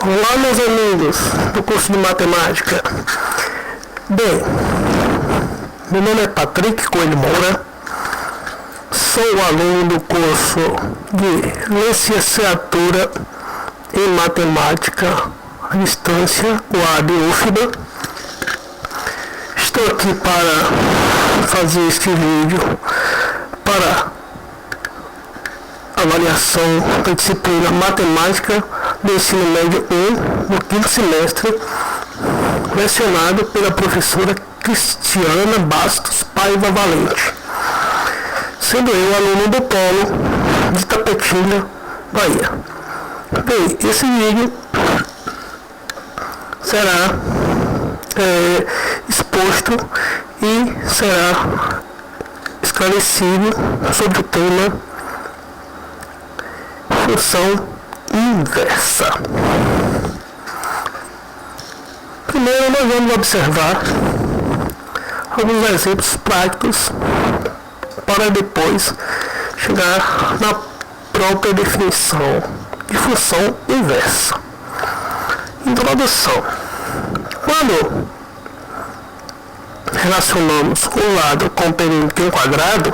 Olá, meus amigos do curso de matemática. Bem, meu nome é Patrick Coelho Moura, sou aluno do curso de licenciatura em matemática à distância, o UFBA. Estou aqui para fazer este vídeo para avaliação da disciplina Matemática do Ensino Médio 1, no quinto semestre, lecionado pela professora Cristiana Bastos Paiva Valente, sendo eu aluno do Polo de Tapetinga, Bahia. Bem, esse vídeo será exposto e será esclarecido sobre o tema função inversa. Primeiro nós vamos observar alguns exemplos práticos para depois chegar na própria definição de função inversa. Introdução. Quando relacionamos um lado com o perímetro quadrado,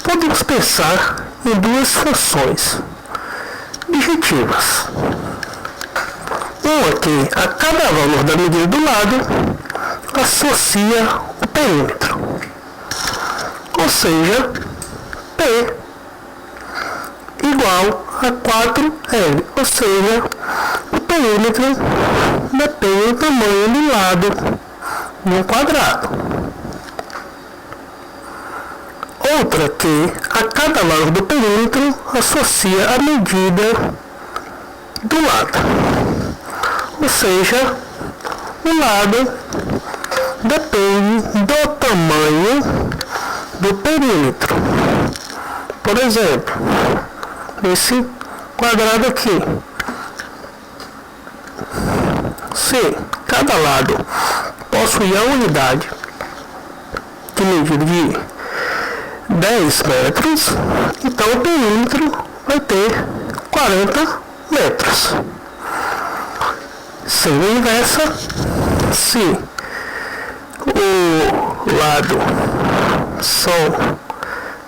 podemos pensar em duas funções objetivas. Uma que a cada valor da medida do lado associa o perímetro, ou seja, P igual a 4L, ou seja, o perímetro depende do tamanho do lado no quadrado. Outra que a cada valor do perímetro associa a medida do lado, ou seja, o lado depende do tamanho do perímetro. Por exemplo, esse quadrado aqui, se cada lado possui a unidade de medida de 10 metros, então o perímetro vai ter 40 metros. Sendo inversa, se o lado são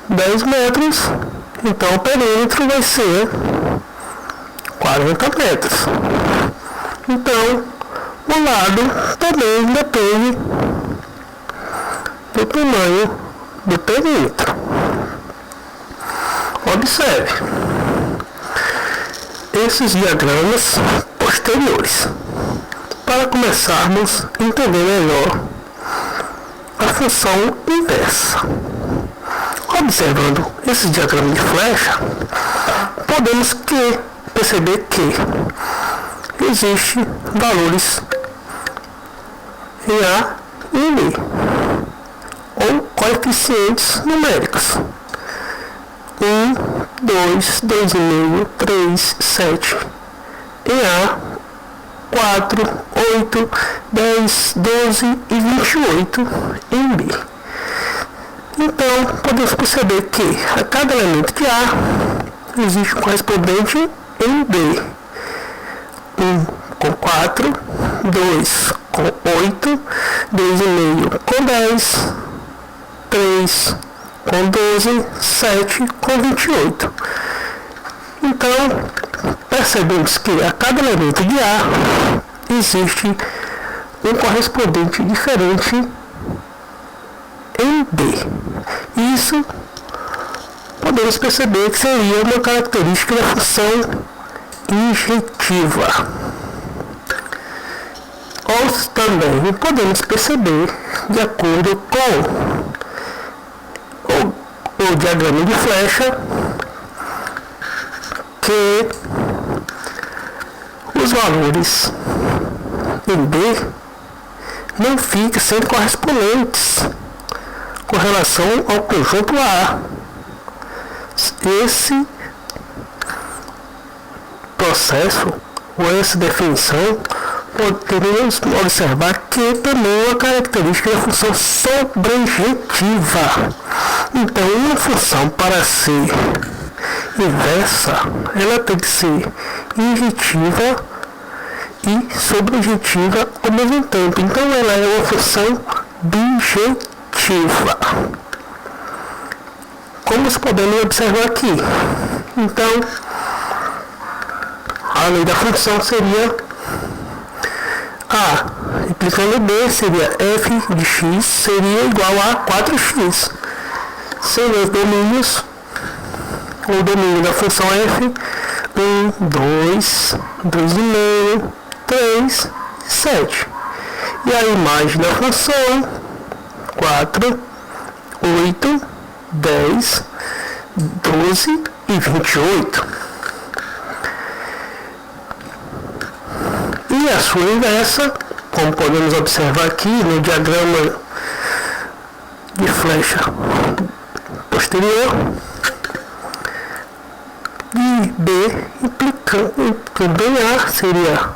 10 metros, então o perímetro vai ser 40 metros. Então, o lado também depende do tamanho do perímetro. Observe esses diagramas posteriores para começarmos a entender melhor a função inversa. Observando esses diagramas de flecha, podemos perceber que existem valores em A e em B, ou coeficientes numéricos: 1, 2, 2,5, 3, 7 em A, 4, 8, 10, 12 e 28 em B. Então, podemos perceber que a cada elemento de A existe um correspondente em B: 1 com 4, 2 com 8, 2,5 com 10, 3 com 12, 7 com 28. Então, percebemos que a cada elemento de A existe um correspondente diferente em B. Isso podemos perceber que seria uma característica da função injetiva. Ou também podemos perceber, de acordo com o diagrama de flecha, que os valores em B não ficam sendo correspondentes com relação ao conjunto A. Esse processo ou essa definição podemos observar que também é uma característica da função sobrejetiva. Então, uma função, para ser inversa, ela tem que ser injetiva e subjetiva ao mesmo tempo. Então ela é uma função bijetiva, como podemos observar aqui. Então a lei da função seria A implicando B seria f de x seria igual a 4x, sendo os domínios, o domínio da função f 1, 2, 2,5, 3, 7. E a imagem da função 4, 8, 10, 12 e 28. E a sua inversa, como podemos observar aqui no diagrama de flecha posterior, de B implicando em A seria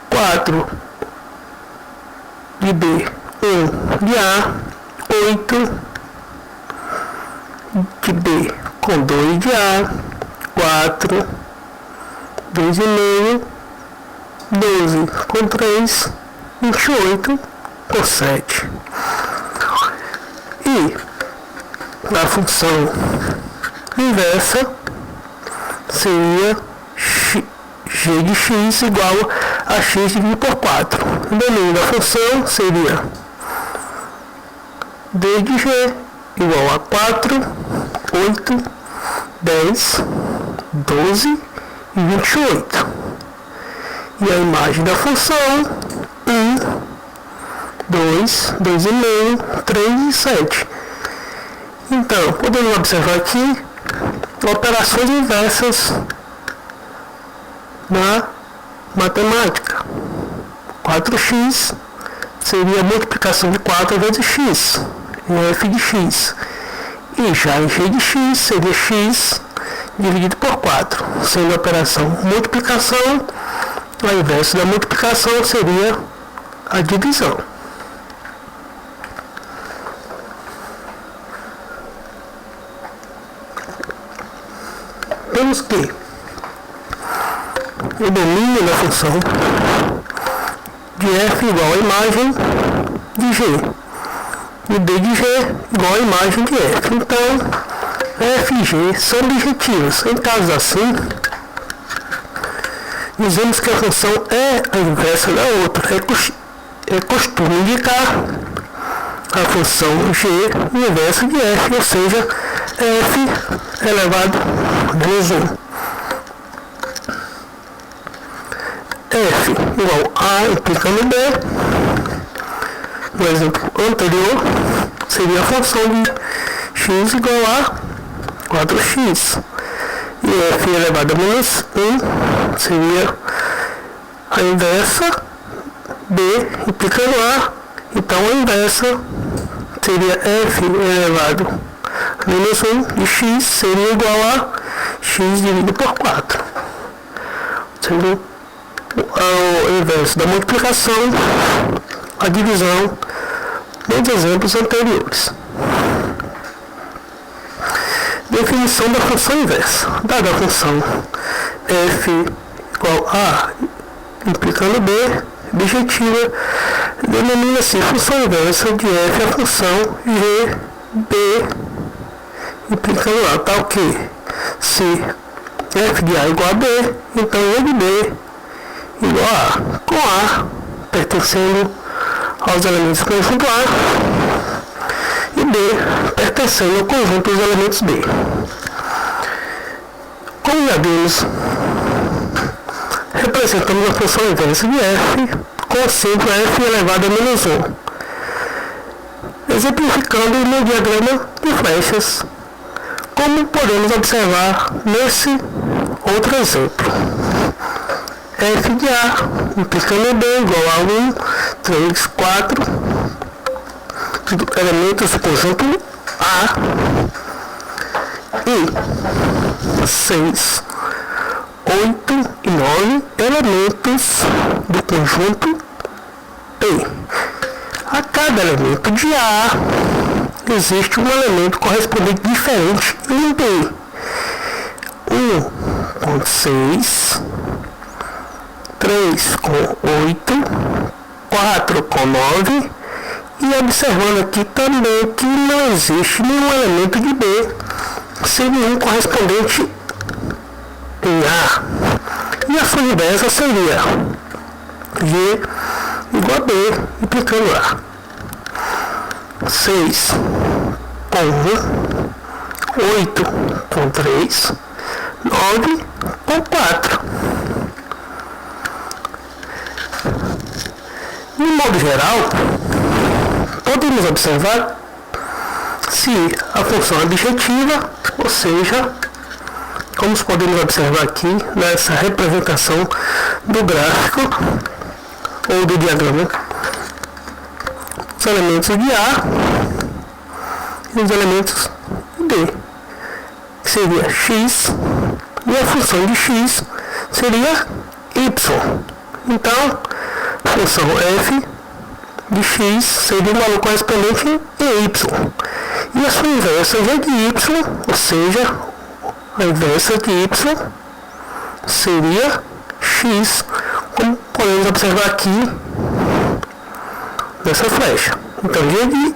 4 de B, 1 de A, 8 de B com 2 de A, 4, 2,5, 12 com 3, 28 com 7. E a função inversa seria g de x igual a x dividido por 4. O domínio da função seria d de g igual a 4, 8, 10, 12 e 28. E a imagem da função 1, 2, 2,5, 3 e 7. Então, podemos observar aqui operações inversas na matemática. 4x seria a multiplicação de 4 vezes x, em f de x. E já em g de x seria x dividido por 4, sendo a operação multiplicação, ao invés da multiplicação seria a divisão. Temos que o domínio da função de f igual a imagem de g e d de g igual a imagem de f. Então, f e g são objetivos. Em casos assim, dizemos que a função é a inversa da outra. É costume indicar a função g inversa de f, ou seja, f elevado a menos 1. F igual a implicando b. No exemplo anterior, seria a função de x igual a 4x. E f elevado a menos 1 seria a inversa b implicando a. Então a inversa seria f elevado a menos 1 de x seria igual a x dividido por 4. Sendo ao inverso da multiplicação, a divisão nos exemplos anteriores. Definição da função inversa. Dada a função f igual a implicando b, objetiva, denomina-se função inversa de f a função g, b, implicando a, tal que se f de a igual a b, então e de b igual a, com a pertencendo aos elementos do conjunto A e B pertencendo ao conjunto dos elementos B. Como já vimos, representamos a função inversa de f com o símbolo f elevado a menos 1, exemplificando no diagrama de flechas, como podemos observar nesse outro exemplo. F de A implicando B igual a 1, 3, 4 elementos do conjunto A e 6, 8 e 9 elementos do conjunto B. A cada elemento de A existe um elemento correspondente diferente em B. 1 com 6, 3 com 8, 4 com 9, e observando aqui também que não existe nenhum elemento de B sem nenhum correspondente em A. E a sua inversa seria G igual a B, implicando A. 6 com 1, 8 com 3, 9 com 4. De modo geral, podemos observar se a função é objetiva, ou seja, como podemos observar aqui nessa representação do gráfico ou do diagrama, os elementos de A e os elementos de B, que seria x, e a função de x seria y. Então, a função f de x seria um valor correspondente em y. E a sua inversa é de y, ou seja, a inversa de y seria x, como podemos observar aqui nessa flecha. Então, g de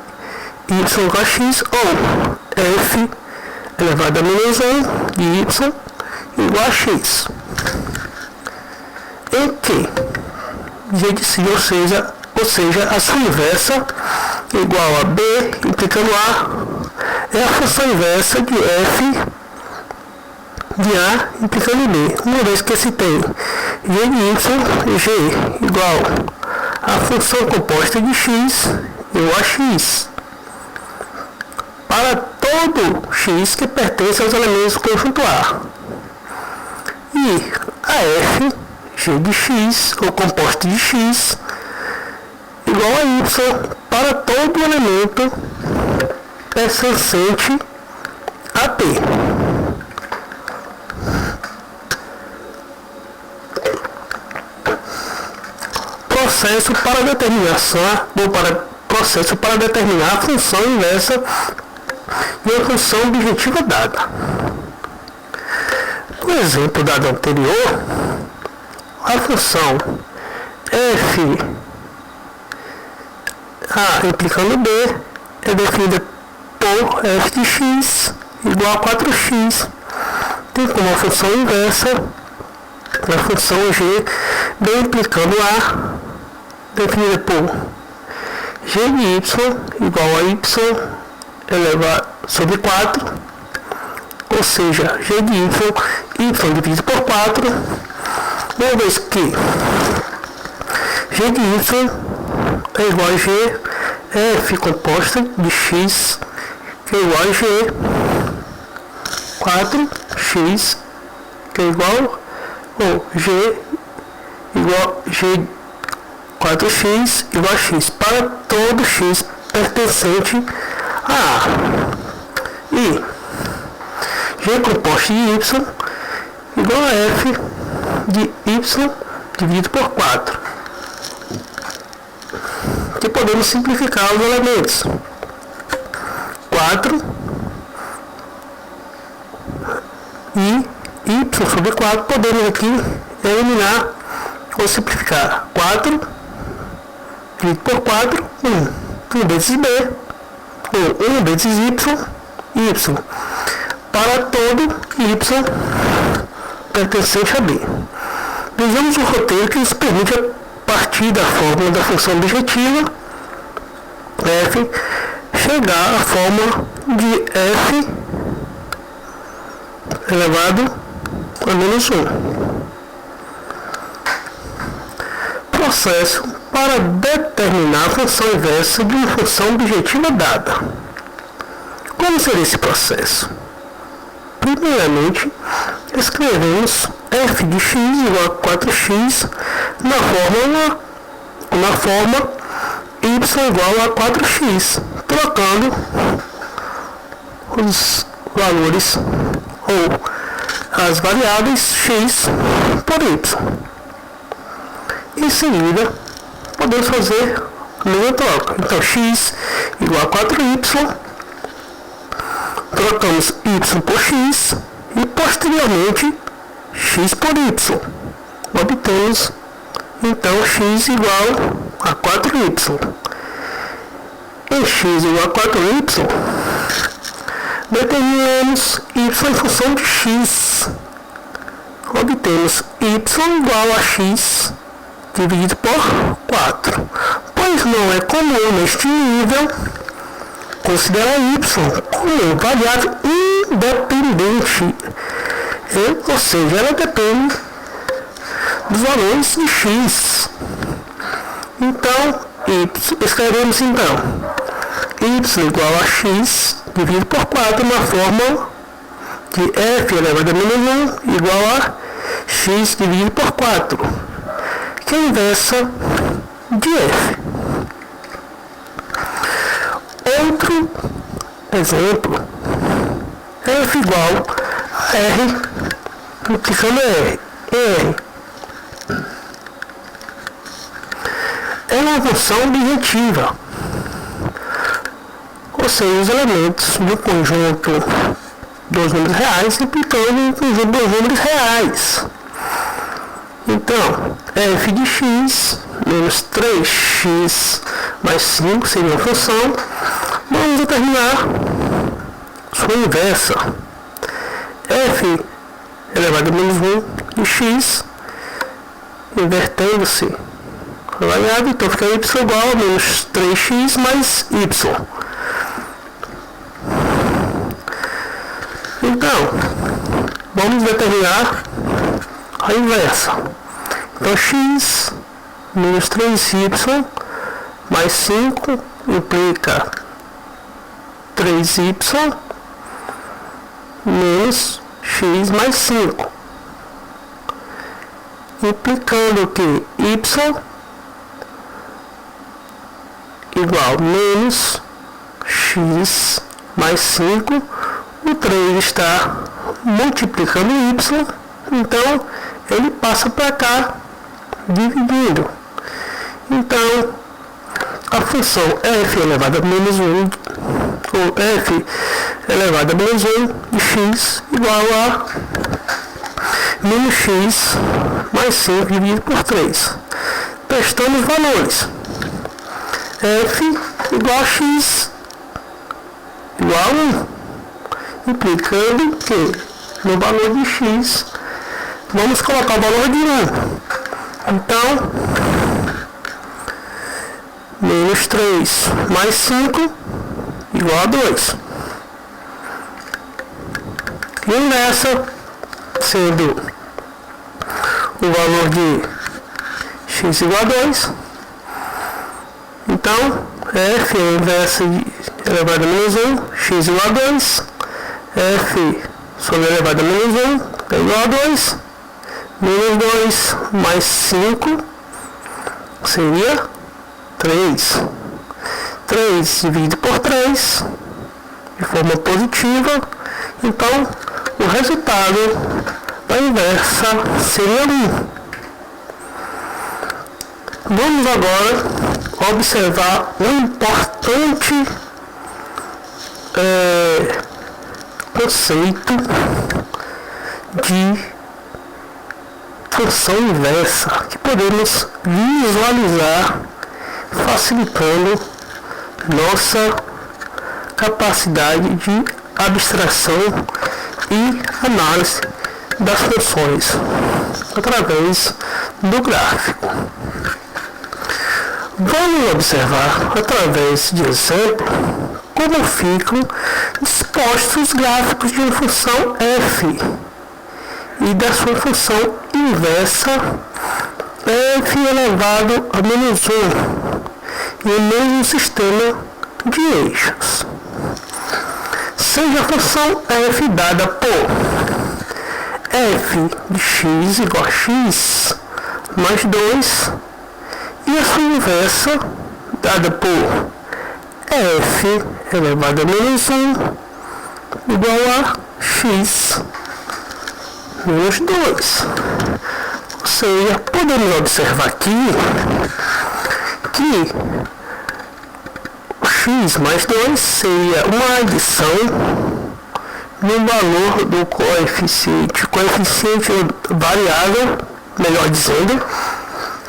y igual a x, ou f elevado a menos 1 de y igual a x. Em que g de si, ou seja, a sua inversa igual a b, implicando a, é a função inversa de f de a, implicando b. Uma vez que se tem g de y, g igual a função composta de x igual a x, para todo x que pertence aos elementos do conjunto A. E a f, g de x, ou composto de x, igual a y para todo elemento pertencente a P. Processo para determinação, ou processo para determinar a função inversa de uma função objetiva dada. No exemplo dado anterior, a função f A implicando B é definida por f de x igual a 4x, tem como a função inversa a função g B implicando A, definida por g de y igual a y elevado sobre 4, ou seja, g de y dividido por 4, uma vez que g de y é igual a g, f composta de x que é igual a g, 4x que é igual, ou g igual g 4x igual a x para todo x pertencente a A. E g composto de y igual a f de y dividido por 4. Que podemos simplificar os elementos. 4 e y sobre 4, podemos aqui eliminar ou simplificar. 4 dividido por 4, 1 vezes b, ou 1 vezes y, para todo y pertencente a b. Vejamos o roteiro que nos permite, a partir da fórmula da função objetiva f, chegar à fórmula de f elevado a menos 1. Processo para determinar a função inversa de uma função objetiva dada. Como seria esse processo? Primeiramente, escrevemos f de x igual a 4x na forma y igual a 4x, trocando os valores ou as variáveis x por y. Em seguida, podemos fazer a mesma troca. Então, x igual a 4y, trocamos y por x e posteriormente x por y. Obtemos Então x igual a 4y. Em x igual a 4y, determinamos y em função de x. Obtemos y igual a x dividido por 4. Pois não é comum neste nível considerar y como variável independente, ou seja, ela depende dos valores de x. Então, escrevemos então y igual a x dividido por 4 na forma de f elevado a menos 1 igual a x dividido por 4, que é a inversa de f. Outro exemplo, f igual a r multiplicando r. R é uma função objetiva, ou seja, os elementos do conjunto dos números reais implicando o conjunto dos números reais. Então, f de x menos 3x mais 5 seria uma função. Vamos determinar sua inversa. F elevado a menos 1 de x, invertendo-se a variável, então fica y igual a menos 3x mais y. Então, vamos determinar a inversa. Então, x menos 3y mais 5 implica 3y menos x mais 5, implicando que y igual a menos x mais 5. O 3 está multiplicando y, então ele passa para cá dividindo. Então, a função f elevado a menos 1, ou f elevado a menos 1 de x igual a menos x mais 5 dividido por 3. Testando os valores. F igual a x igual a 1. Implicando que no valor de x vamos colocar o valor de 1. Então, menos 3 mais 5 igual a 2. E nessa, sendo o valor de x igual a 2, então f é a inversa elevado a menos 1, x igual a 2, f sobre elevado a menos 1 é igual a 2, menos 2 mais 5 seria 3. 3 dividido por 3 de forma positiva, então o resultado da inversa seria 1. Vamos agora observar um importante conceito de função inversa que podemos visualizar, facilitando nossa capacidade de abstração e análise das funções através do gráfico. Vamos observar através de exemplo como ficam dispostos os gráficos de uma função f e da sua função inversa f elevado a menos 1 em o mesmo sistema de eixos. Seja a função f dada por f de x igual a x mais 2 e a sua inversa dada por f elevado a menos 1 igual a x menos 2. Ou seja, podemos observar aqui que o x mais 2 seria uma adição no valor do coeficiente variável, melhor dizendo,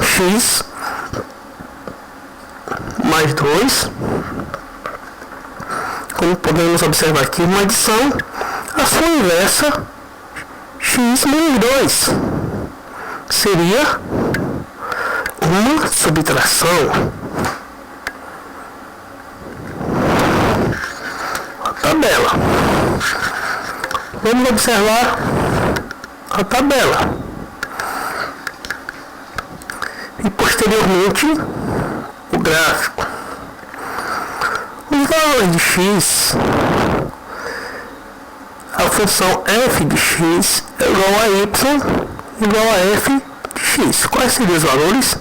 x mais 2, como podemos observar aqui, uma adição, a sua inversa, x menos 2, seria uma subtração. A tabela. Vamos observar a tabela. E posteriormente o gráfico. Os valores de x, a função f de x é igual a y igual a f de x. Quais seriam os valores?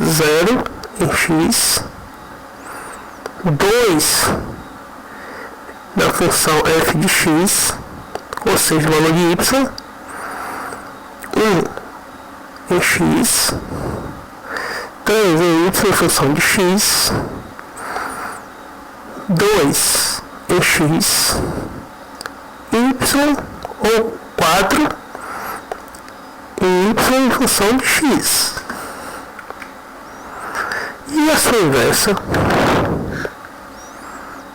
0 em x, 2 da função f de x, ou seja, o valor de y, 1 em x, 3 em y, função de x, 2 em x, y, ou 4 em y, função de x. E a sua inversa?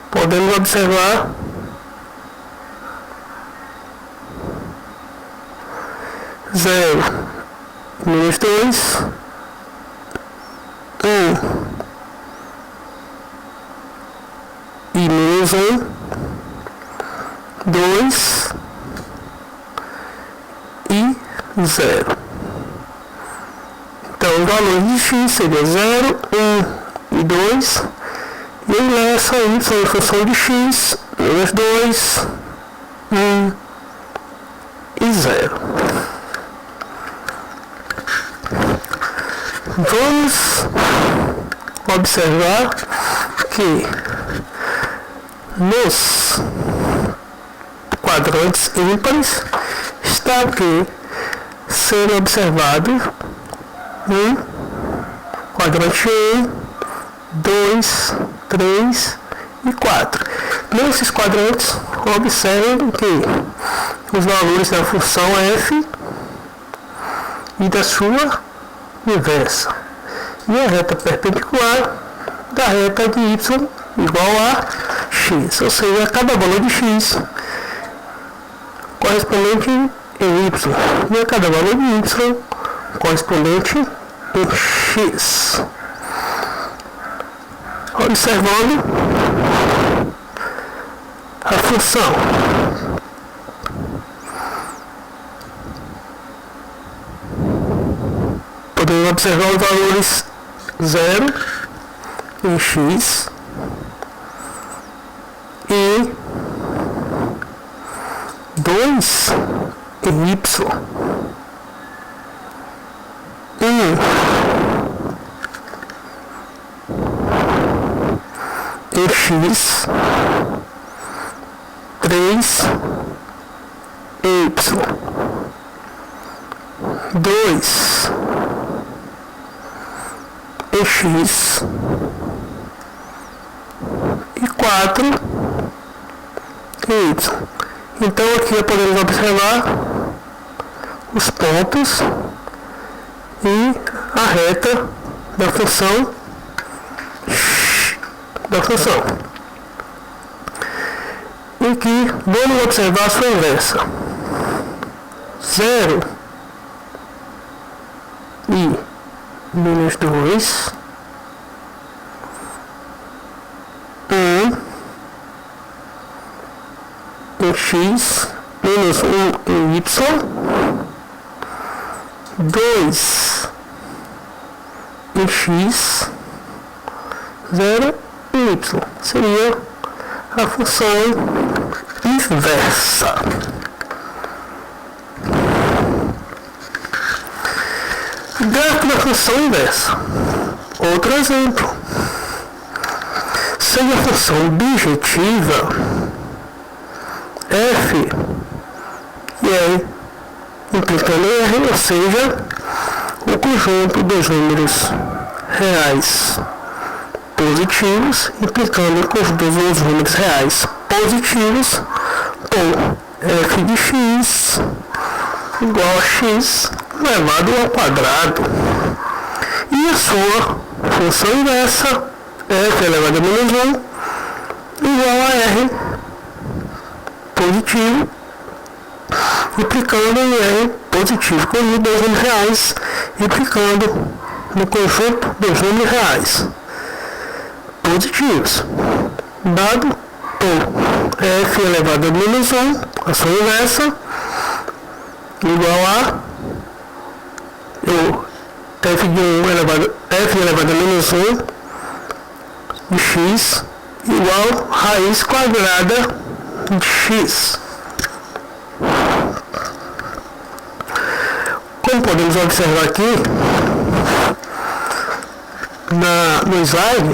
Podemos observar zero menos 2, 1 e menos 1, 2 e 0. Então, os valores de x seriam 0, 1 e 2, e a inversa y em função de x, menos 2, 1 e 0. Vamos observar que nos quadrantes ímpares está aqui sendo observado quadrante 1, 2, 3 e 4. Nesses quadrantes, observem que os valores da função f e da sua inversa, e a reta perpendicular da reta de y igual a x, ou seja, cada valor de x correspondente em y, e a cada valor de y correspondente em x. Observando a função podemos observar os valores 0 em x e 2 em y, 1 em x, 3 em y, 2 em x e 4 em y. Então aqui podemos observar os pontos e a reta da função e que vamos observar a sua inversa. 0 e menos 2, 1 em x, menos 1 em y, 2 em x, 0 em y. Seria a função inversa. Gráfico da função inversa. Outro exemplo. Sendo a função bijetiva f, que é implicando em R, ou seja, o conjunto dos números reais positivos, implicando o conjunto dos números reais positivos, por f de x igual a x elevado ao quadrado. E a sua função inversa, f elevado a menos 1, igual a r positivo, implicando em r positivo com os dois números reais, implicando no conjunto dos números reais positivos, dado por f elevado a menos 1, a sua inversa, igual a f de 1 elevado, f elevado a menos 1 de x igual a raiz quadrada de x. Como podemos observar aqui no slide,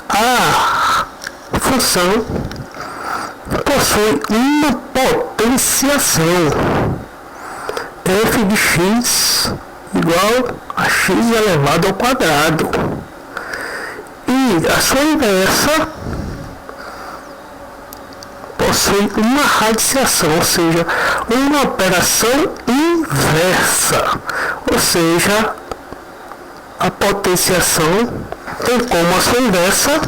a função possui uma potenciação f de x igual a x elevado ao quadrado, e a sua inversa possui uma radiciação, ou seja, uma operação inversa, ou seja, a potenciação tem como a sua inversa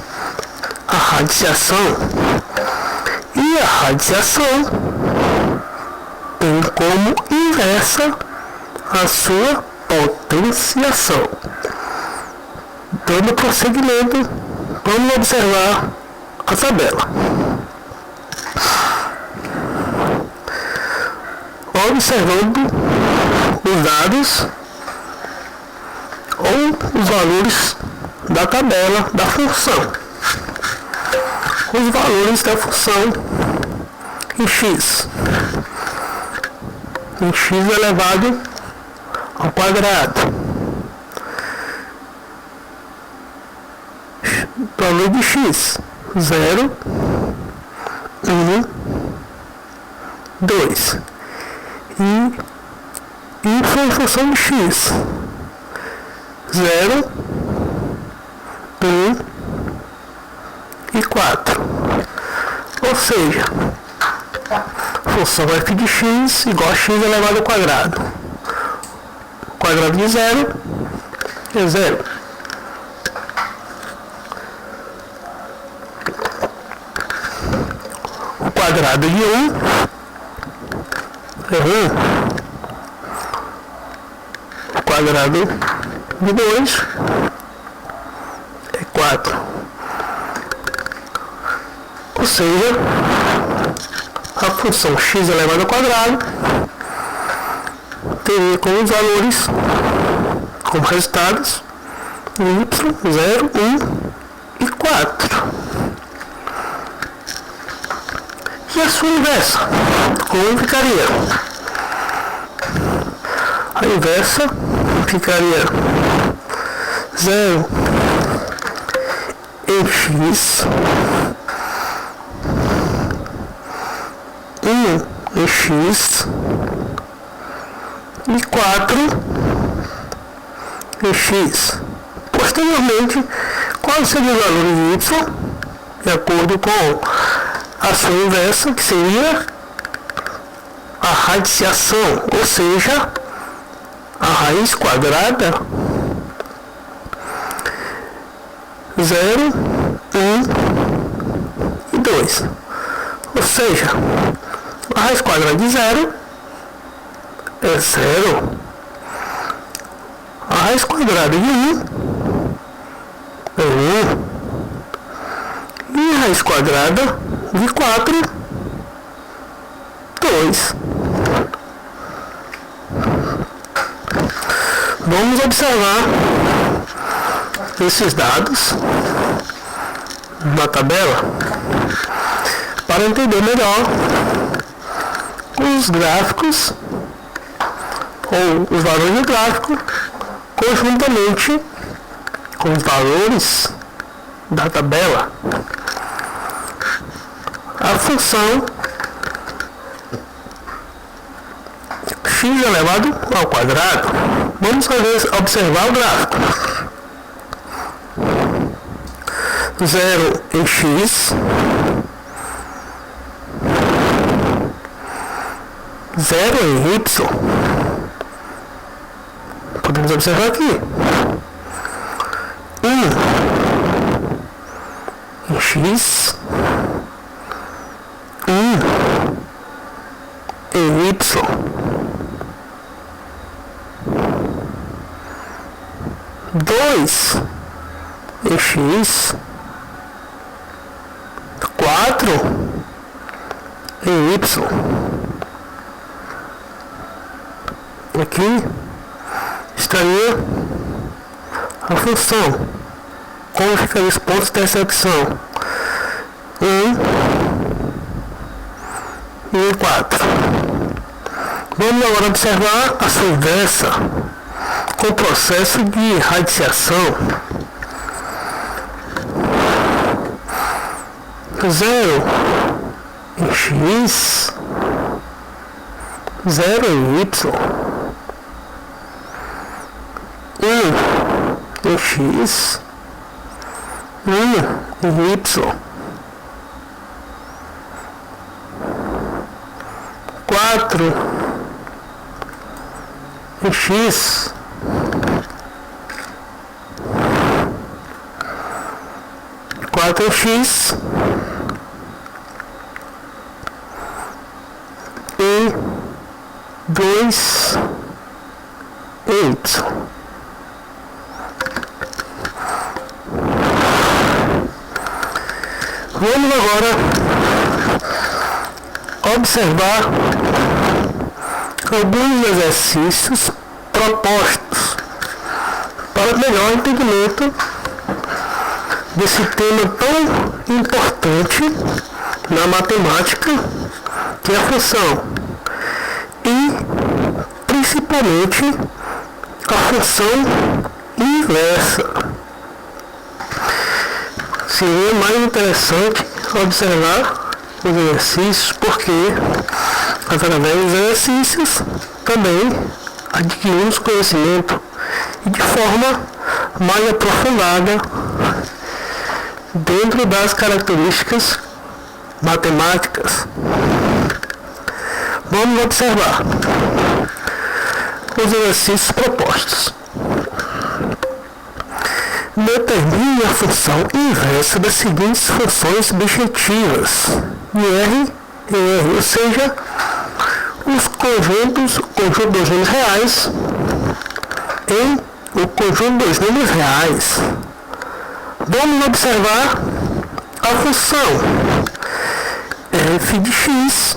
a radiciação, e a radiciação tem como inversa a sua potenciação. Dando prosseguimento, vamos observar a tabela. Observando os dados ou os valores da tabela da função. Os valores da função em x elevado ao quadrado. Valor de x 0, 1, 2 e y função de x 0, 1 e 4, ou seja, função f de x igual a x elevado ao quadrado. O quadrado de 0 é 0. O quadrado de 1 é 1. O quadrado de 2 é 4. Ou seja, a função x elevado ao quadrado teria como valores, como resultados, y, 0, 1 e 4. E a sua inversa, como ficaria? A inversa ficaria 0 em x, 1 em x e 4 em x. Posteriormente, qual seria o valor de y? De acordo com a sua inversa, que seria a radiciação, ou seja, a raiz quadrada 0, 1 e 2. Ou seja, a raiz quadrada de 0 é 0. A raiz quadrada de 1 é 1. E a raiz quadrada de 4, 2. Vamos observar esses dados na tabela para entender melhor os gráficos ou os valores do gráfico conjuntamente com os valores da tabela. A função x elevado ao quadrado. Vamos observar o gráfico. 0 em x, 0 em y. Podemos Vamos observar aqui. 1 em x, 1 em y, 2 em x, 4 em y. Aqui estaria a função. Como ficariam os pontos de intersecção? 1 e 4. Vamos agora observar a sua inversa com o processo de radiciação. 0 em x, 0 em y, 1 em x, 1 em y, 4 em x, 4 em x, e 2 em y. Vamos agora observar alguns exercícios propostos para melhor entendimento desse tema tão importante na matemática, que é a função, e principalmente a função inversa. Seria mais interessante observar os exercícios, porque através dos exercícios também adquirimos conhecimento e de forma mais aprofundada dentro das características matemáticas. Vamos observar os exercícios propostos. Determine a função inversa das seguintes funções objetivas, R e R, ou seja, o conjunto dos números reais em o conjunto dos números reais. Vamos observar a função f de x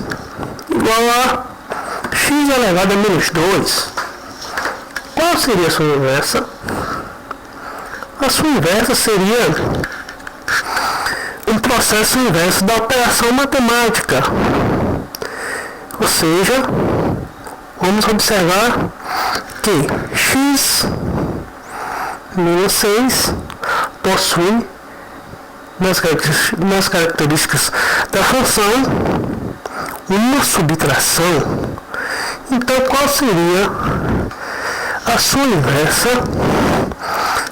igual a x elevado a menos 2. Qual seria a sua inversa? A sua inversa seria um processo inverso da operação matemática. Ou seja, vamos observar que x menos 6 possui nas características da função uma subtração. Então, qual seria a sua inversa?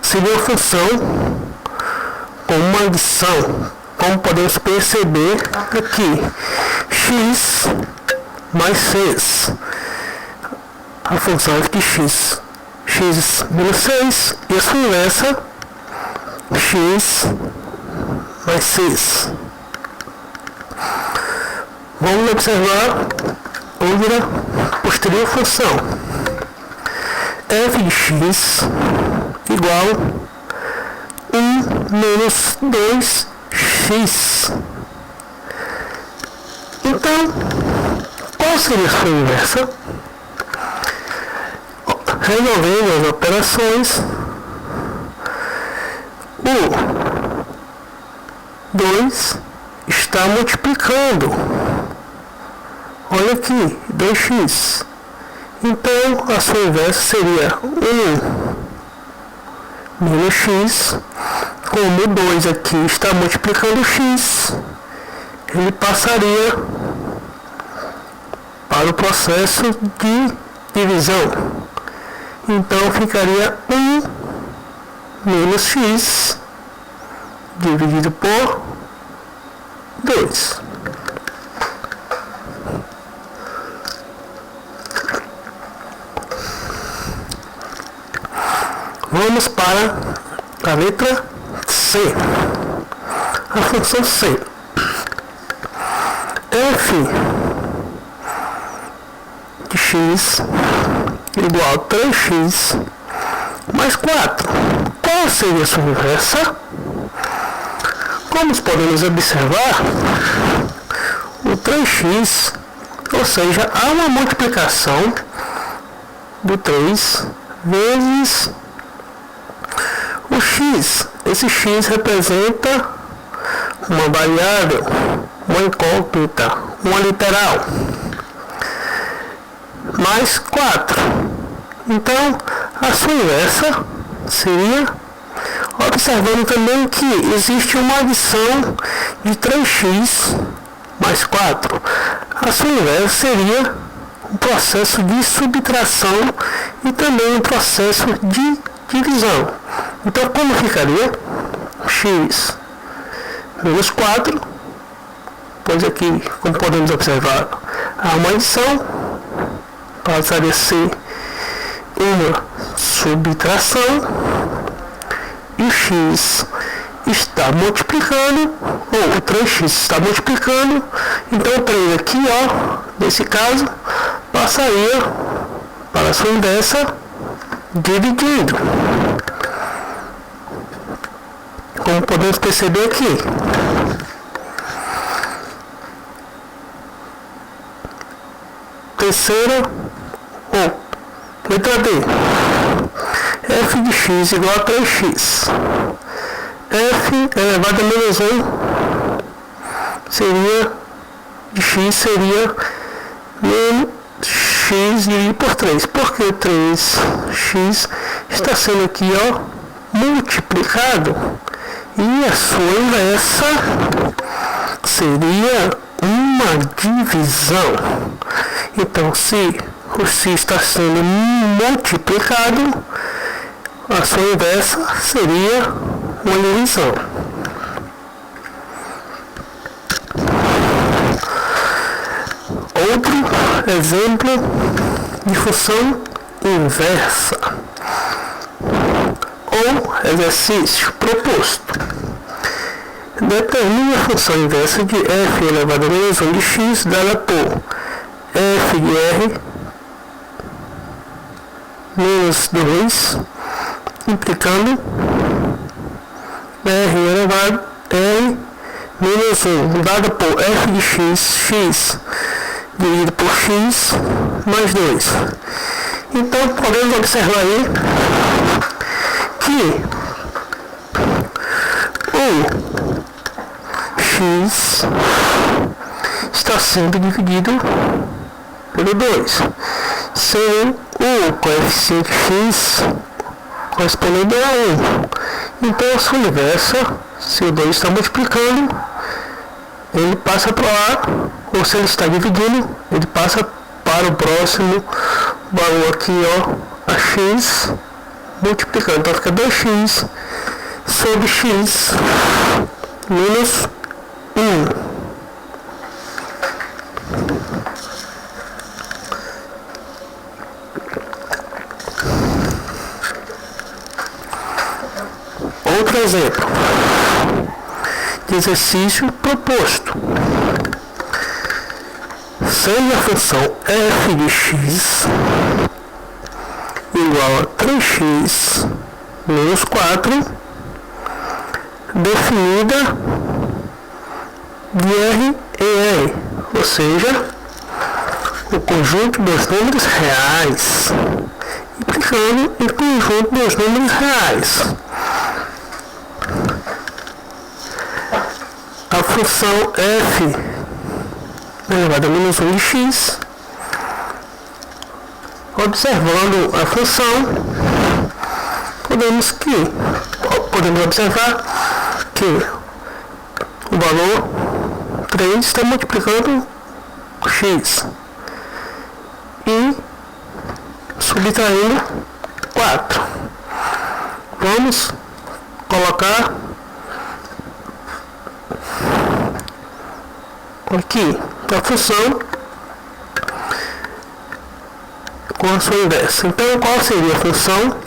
Seria a função com uma adição, como podemos perceber aqui, x mais 6. A função é que x menos 6 e a sua inversa, x mais 6. Vamos observar outra posterior função. F de x igual 1 menos 2x. Então, qual seria a sua inversa? Resolvendo as operações, o 2 está multiplicando. Olha aqui, 2x. Então, a sua inversa seria 1 menos x. Como o 2 aqui está multiplicando x, ele passaria para o processo de divisão. Então, ficaria 1 menos x dividido por 2. Vamos para a letra C. A função C. F de x igual a 3x mais 4. Qual seria a sua inversa? Como podemos observar, o 3x, ou seja, há uma multiplicação do 3 vezes o x. Esse x representa uma variável, uma incógnita, uma literal, mais 4. Então, a sua inversa seria, observando também que existe uma adição de 3x mais 4. A sua inversa seria um processo de subtração e também um processo de divisão. Então, como ficaria? X menos 4, pois aqui, como podemos observar, há uma adição, passaria a ser uma subtração, e o x está multiplicando, ou o 3x está multiplicando, então o 3 aqui, ó, nesse caso, passaria para a sua inversa dividindo. Como podemos perceber aqui, terceira, ou letra D, f de x igual a 3x. f elevado a menos 1 seria, de x seria menos x dividido por 3. Porque 3x está sendo aqui, ó, multiplicado. E a sua inversa seria uma divisão. Então, se o x está sendo multiplicado, a sua inversa seria uma divisão. Outro exemplo de função inversa, ou exercício proposto. Determine a função inversa de f elevado a menos 1 de x dada por f de r menos 2, implicando r elevado a r menos 1 dada por f de x dividido por x mais 2. Então, podemos observar aí que o x está sendo dividido pelo 2, sendo o coeficiente x correspondendo a 1. Então, a sua inversa, se o 2 está multiplicando, ele passa para lá, ou se ele está dividindo, ele passa para o próximo valor aqui, ó, a x multiplicando. Então, fica 2x sobre x menos 1. Outro exemplo de exercício proposto. Sendo a função f de x igual a 3x menos 4, definida de R em R, ou seja, o conjunto dos números reais, implicando o conjunto dos números reais. A função f elevado a menos 1 de x, observando a função, podemos observar que o valor 3 está multiplicando x e subtraindo 4. Vamos colocar aqui a função com a sua inversa. Então, qual seria a função?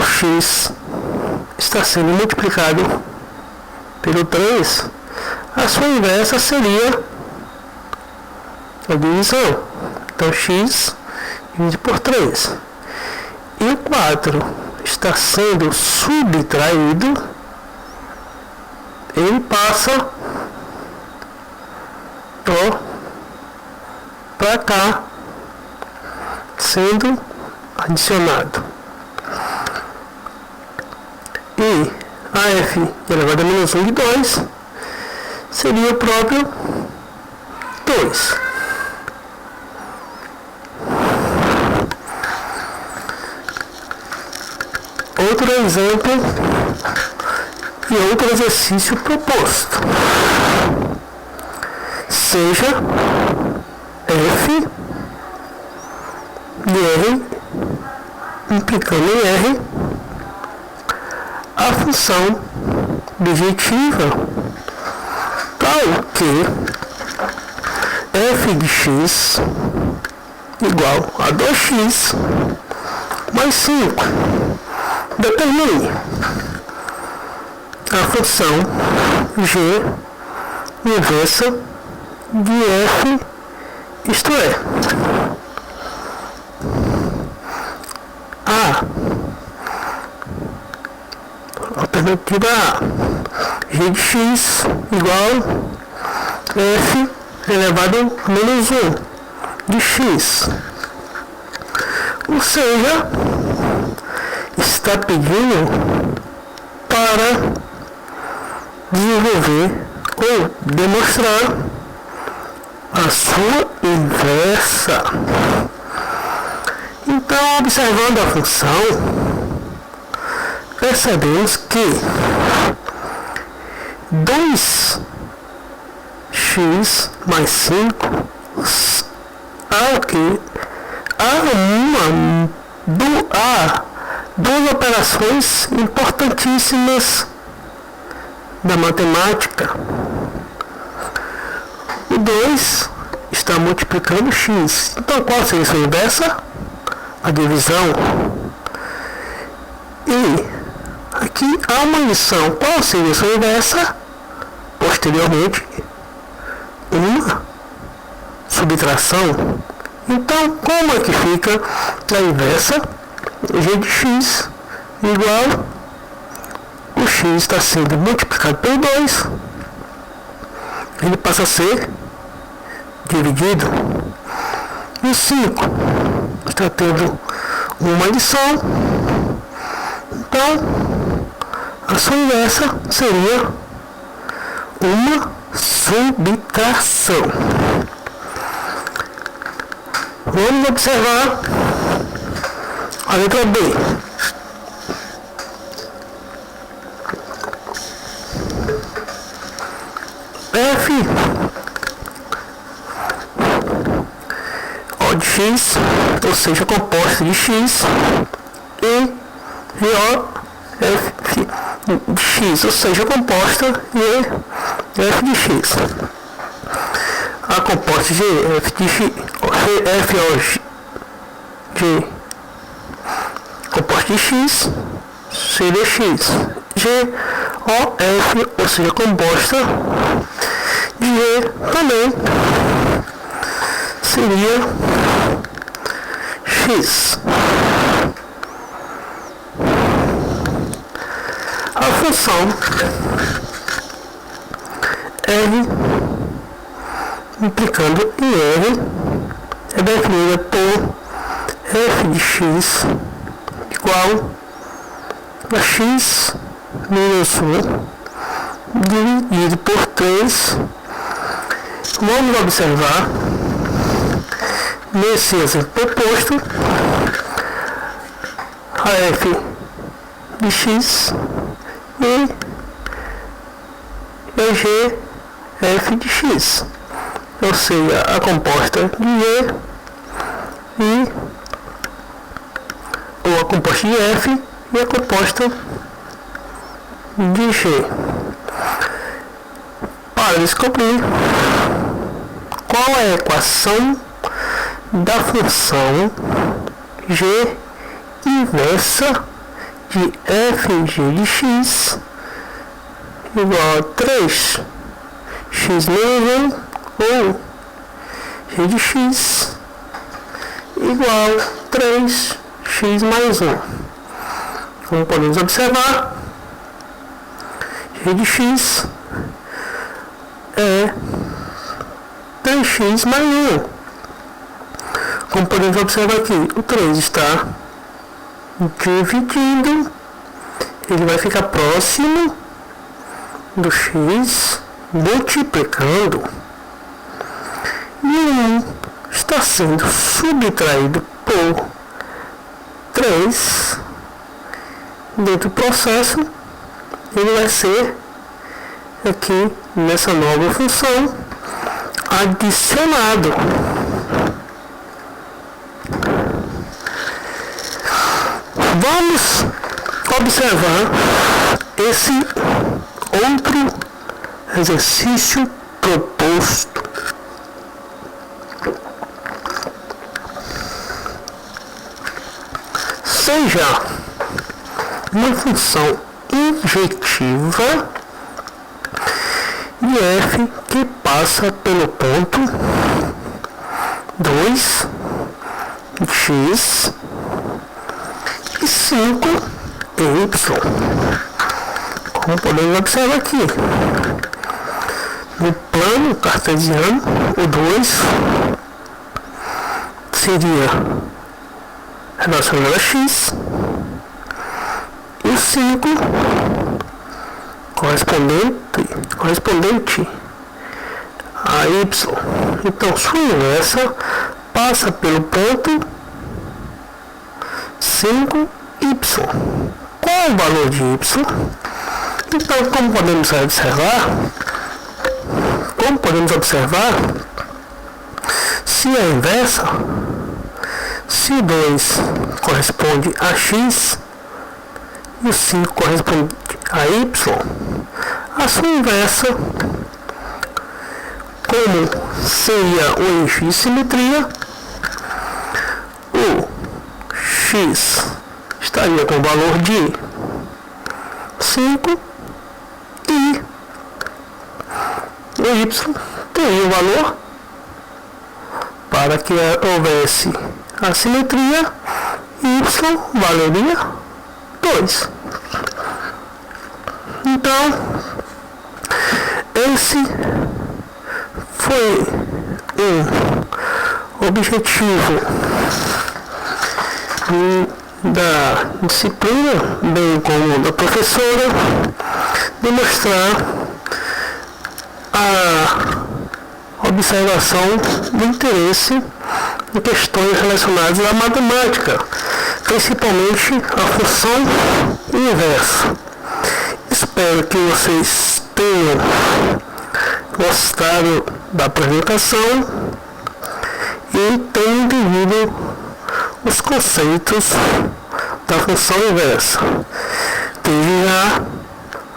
x está sendo multiplicado pelo 3, a sua inversa seria a divisão. Então x divide por 3. E o 4 está sendo subtraído, ele passa para cá, sendo adicionado. E a f elevado a menos 1 de 2 seria o próprio 2. Outro exemplo e outro exercício proposto. Seja f de r implicando em r a função objetiva tal que f de x igual a 2x mais 5. Determine a função g inversa de f, isto é, a alternativa A, g de x igual f elevado a menos 1 de x. Ou seja, está pedindo para desenvolver ou demonstrar a sua inversa. Então, observando a função, percebemos que 2x mais 5 há duas operações importantíssimas da matemática. O 2 está multiplicando x. Então, qual seria a sua inversa? A divisão. E aqui há uma lição. Qual seria a sua inversa? Posteriormente, uma subtração. Então, como é que fica a inversa? G de x igual, o x está sendo multiplicado pelo 2, ele passa a ser dividido. E o 5 está tendo uma adição, então a sua inversa seria uma subtração. Vamos observar a letra B. F de x, ou seja, composta de x, e G f de x, ou seja, composta de f de x. A composta de f de x, f de composta de x seria x, g o f, ou seja, composta de g também seria x. A função r implicando em r é definida por f de x igual a x menos 1 dividido por 3. Vamos observar nesse exemplo proposto a f de x e a g f de x, ou seja, a composta de g ou a composta de f e a composta de g. Para descobrir qual é a equação da função g inversa de fg de x igual a 3 x menos 1 ou g de x igual a 3 x mais 1. Como podemos observar, g de x é 3x mais 1. Como podemos observar aqui, o 3 está dividindo, ele vai ficar próximo do x multiplicando. E o 1 está sendo subtraído por 3. Dentro do processo, ele vai ser aqui nessa nova função adicionado. Vamos observar esse outro exercício proposto. Seja uma função injetiva de f que passa pelo ponto 2 x e 5 y. Como podemos observar aqui, no plano cartesiano, o 2 seria relacionado a x e o 5 correspondente a y. Então, sua inversa passa pelo ponto 5y. Qual o valor de y? Então, como podemos observar, se a inversa, se o 2 corresponde a x e o 5 corresponde a y, a sua inversa, como seria o eixo de simetria, o x estaria com o valor de 5 e o y teria o valor, para que houvesse a simetria, y valeria 2. Então, esse foi um objetivo da disciplina, bem como da professora, demonstrar a observação do interesse em questões relacionadas à matemática, principalmente a função inversa. Espero que vocês tenham gostado da apresentação e tenham entendido os conceitos da função inversa. Desde já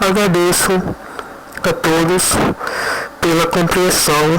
agradeço a todos pela compreensão